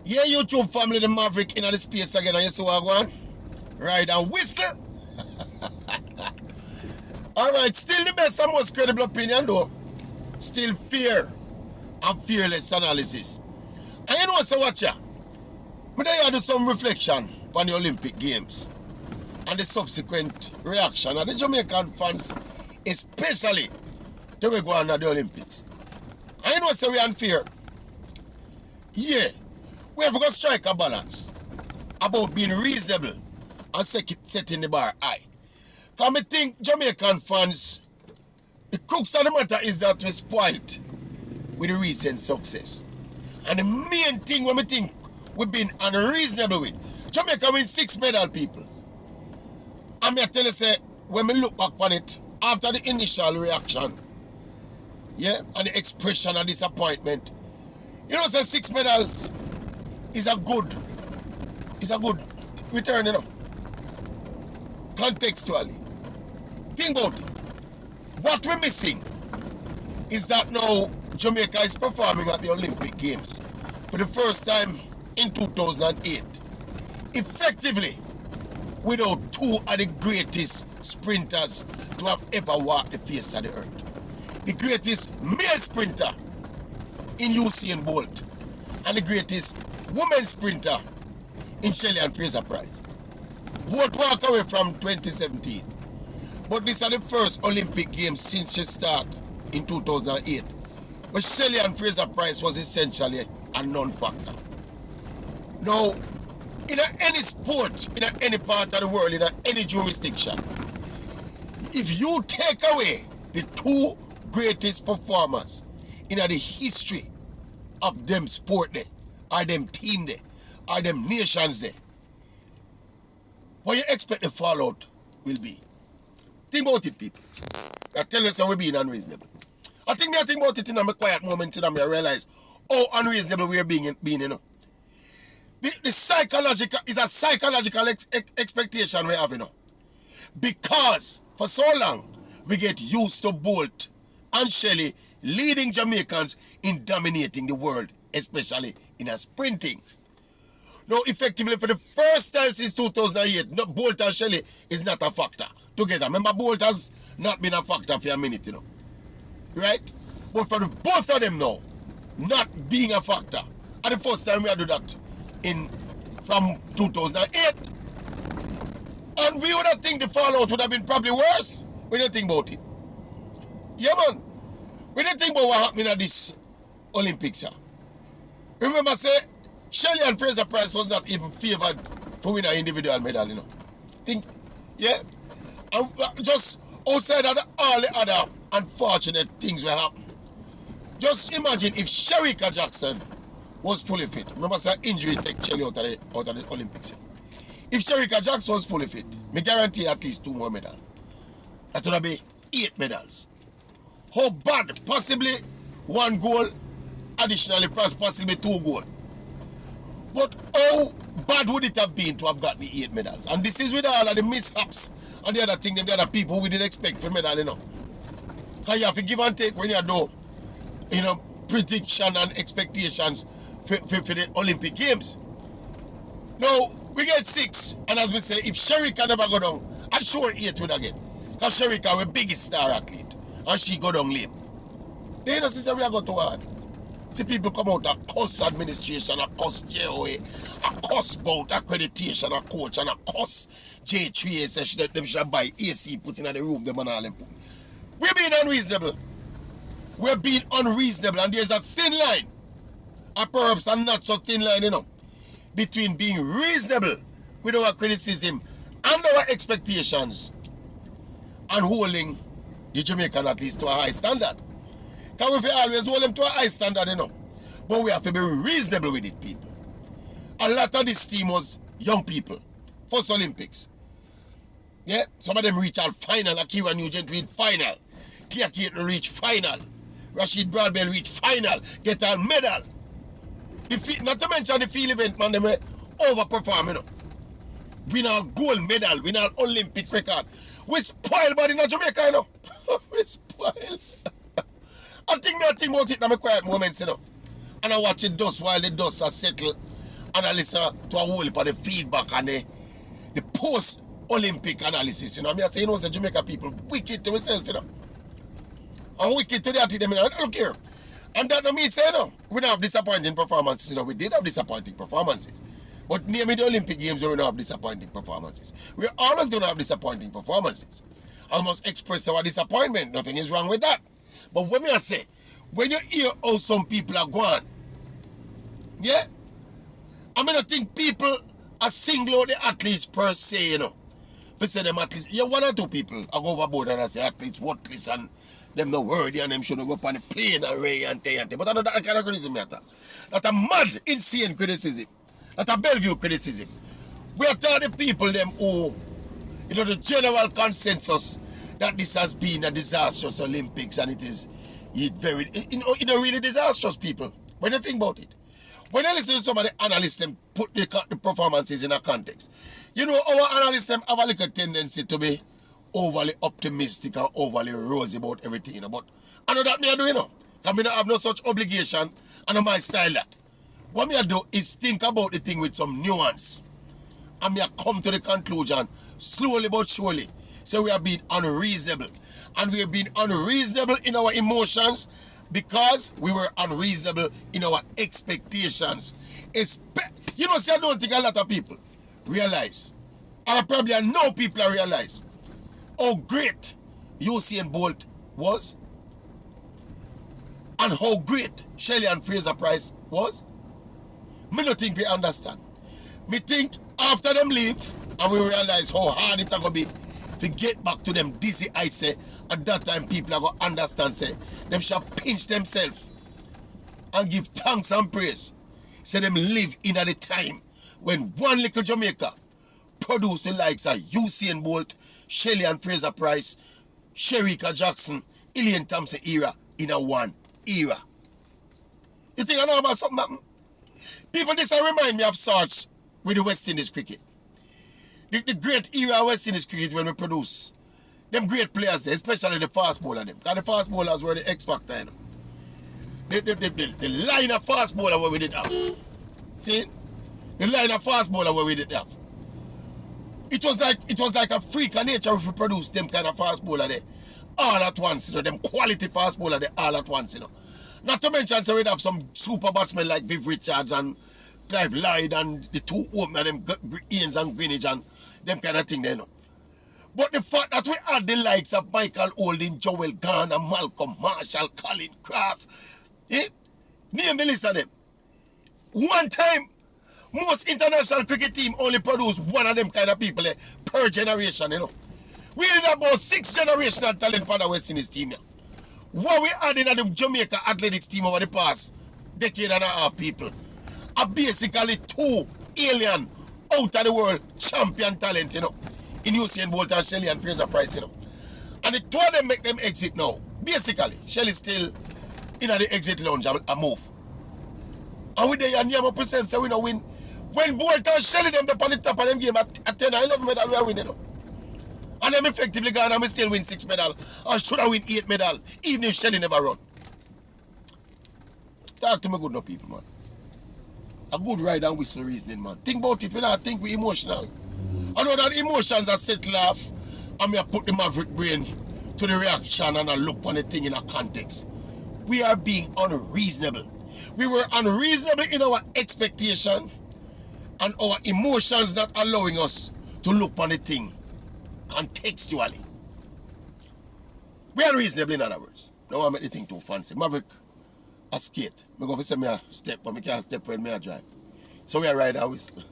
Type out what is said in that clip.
Yeah, YouTube family, the Maverick in the space again. And you see what I want? Ride and whistle. Alright, still the best and most credible opinion though. Still fear and fearless analysis. And you know so watch ya. Me there do some reflection on the Olympic Games and the subsequent reaction of the Jamaican fans, especially the way go on at the Olympics. And you know so we are in fear. Yeah. We have got to strike a balance about being reasonable and setting the bar high. Because I think Jamaican fans, the crux of the matter is that we're spoiled with the recent success. And the main thing when we think we've been unreasonable with, Jamaica win 6 medal, people. And I tell you, say, when we look back on it, after the initial reaction, yeah, and the expression of disappointment, you know, say 6 medals is a good return, you know. Contextually. Think about it. What we're missing is that now Jamaica is performing at the Olympic Games for the first time in 2008. Effectively, without 2 of the greatest sprinters to have ever walked the face of the earth. The greatest male sprinter in Usain Bolt and the greatest women sprinter in Shelley and Fraser Price. Both walk away from 2017. But these are the first Olympic Games since she started in 2008, where Shelley and Fraser Price was essentially a non-factor. Now, in any sport, in any part of the world, in any jurisdiction, if you take away the 2 greatest performers in the history of them sport there, or them team there, or them nations there, what you expect the fallout will be? Think about it, people. I tell you so we're being unreasonable. I think about it in a quiet moment and I realize how unreasonable we're being, you know. The psychological is a psychological expectation we have, you know. Because for so long we get used to Bolt and Shelley leading Jamaicans in dominating the world, especially in a sprinting. Now, effectively, for the first time since 2008, Bolt and Shelley is not a factor together. Remember, Bolt has not been a factor for a minute, you know. Right? But for the both of them now, not being a factor, and the first time we had do that from 2008. And we would have think the fallout would have been probably worse. We don't think about it. Yeah, man. We don't think about what happened at this Olympics, sir. Remember, say, Shelley and Fraser Price was not even favored for winning an individual medal, you know. Think, yeah? And just outside of all the other unfortunate things will happen. Just imagine if Shericka Jackson was fully fit. Remember, say, injury take Shelley out of the Olympics. If Shericka Jackson was fully fit, me guarantee at least 2 more medals. That would be 8 medals. How bad? Possibly 1 goal, additionally possibly 2 goals. But how bad would it have been to have got the 8 medals? And this is with all of the mishaps and the other thing, the other people we didn't expect for medal, you know. Because you have to give and take when you do, you know, prediction and expectations for the Olympic Games. Now, we get 6, and as we say, if Shericka never go down, I'm sure 8 would have get. Because Shericka our biggest star athlete, and she go down lame. Then you know, sister, we are going to hard. See people come out and cuss administration, and cuss JOA, and cuss about accreditation, and coach, and cuss J3A session that them should buy AC put in the room, them and all them put. We're being unreasonable. We're being unreasonable, and there's a thin line, a perhaps a not so thin line, you know, between being reasonable with our criticism and our expectations and holding the Jamaican at least to a high standard. Because we always hold them to a high standard, you know. But we have to be reasonable with it, people. A lot of this team was young people. First Olympics. Yeah? Some of them reach our final. Akira Nugent reach final. Tia Keaton reach final. Rashid Broadbell reach final. Get a medal. Not to mention the field event, man, they may overperform, you know. Win all gold medal, win all Olympic record. We spoil body in Jamaica, you know. We spoil. I think about it in my quiet moments, you know. And I watch it dust while the dust are settled. analysts to a whole heap of the feedback and the post-Olympic analysis. You know, I mean, I say, you know, the Jamaica people wicked to themselves, you know. And wicked to the athlete, I don't care. And that don't mean say, you know, we don't have disappointing performances. You know, we did have disappointing performances. But name me the Olympic Games where we don't have disappointing performances. We're always going to have disappointing performances. I must express our disappointment. Nothing is wrong with that. But when I say, when you hear how some people are going, yeah, I mean, I think people are single out the athletes per se, you know. If you say them athletes, yeah, one or two people I go overboard and I say athletes worthless and them not worthy and them shouldn't go up on the plane and ray and tay and tay. But I know that kind of criticism matter. That's a mad, insane criticism. That's a Bellevue criticism. We are telling the people them who, you know, the general consensus that this has been a disastrous Olympics and it is very, you know, really disastrous, people. When you think about it. When you listen to somebody analysts them put the performances in a context, you know, our analysts them have a little tendency to be overly optimistic or overly rosy about everything, you know. But I know that me I do, you know. I mean, I have no such obligation and I my style that. What me I do is think about the thing with some nuance. And me I come to the conclusion, slowly but surely, so we have been unreasonable. And we have been unreasonable in our emotions because we were unreasonable in our expectations. You know, see, I don't think a lot of people realize, and I probably know people realize, how great Usain Bolt was and how great Shelley and Fraser Price was. Me don't think we understand. Me think after them leave and we realize how hard it's going to be to get back to them dizzy heights, say, at that time people are going to understand, say, them shall pinch themselves and give thanks and praise. Say them live in at the time when one little Jamaica produced the likes of Usain Bolt, Shelley and Fraser Price, Sherika Jackson, Elaine Thompson era in a one era. You think I know about something happen? People, this remind me of sorts with the West Indies cricket. The great era of West Indies cricket when we produce them great players there, especially the fast bowler them. Because the fast bowlers were the X factor, you know. The line of fast bowler where we did have. See? The line of fast bowler where we did have. It was like a freak of nature if we produce them kind of fast bowler there all at once, you know, them quality fast bowler there all at once, you know. Not to mention, so we'd have some super batsmen like Viv Richards and Clive Lloyd and the two opener, them Ians and Greenwich and them kind of thing there, you know. But the fact that we had the likes of Michael Holding, Joel Garner, Malcolm Marshall, Colin Craft, name the list of them. One time, most international cricket team only produce one of them kind of people per generation, you know. We had about 6 generational talent for the West Indies team, yeah. What we had in the Jamaica athletics team over the past decade and a half, people, are basically 2 alien out of the world champion talent, you know, in Usain Bolt and Shelley and Fraser Price, you know. And the 2 of them make them exit now. Basically, Shelley still in the exit lounge a move. And we there and Yam up himself, so we know win. When Bolt and Shelley them up on the top of them game at 10 or 11 medal, we are winning, you know. And I'm effectively gone and we still win 6 medal. Or should I win 8 medal, even if Shelley never run. Talk to me good no people, man. A good ride and whistle reasoning, man. Think about it, we don't think we emotional. I know that emotions are settled off and I put the maverick brain to the reaction and I look on the thing in a context. We are being unreasonable. We were unreasonable in our expectation and our emotions not allowing us to look on the thing contextually. We are reasonable, in other words. Now I make the thing too fancy. Maverick, I skate. I go for say me a step, but I can't step when I drive. So we are ride and whistle.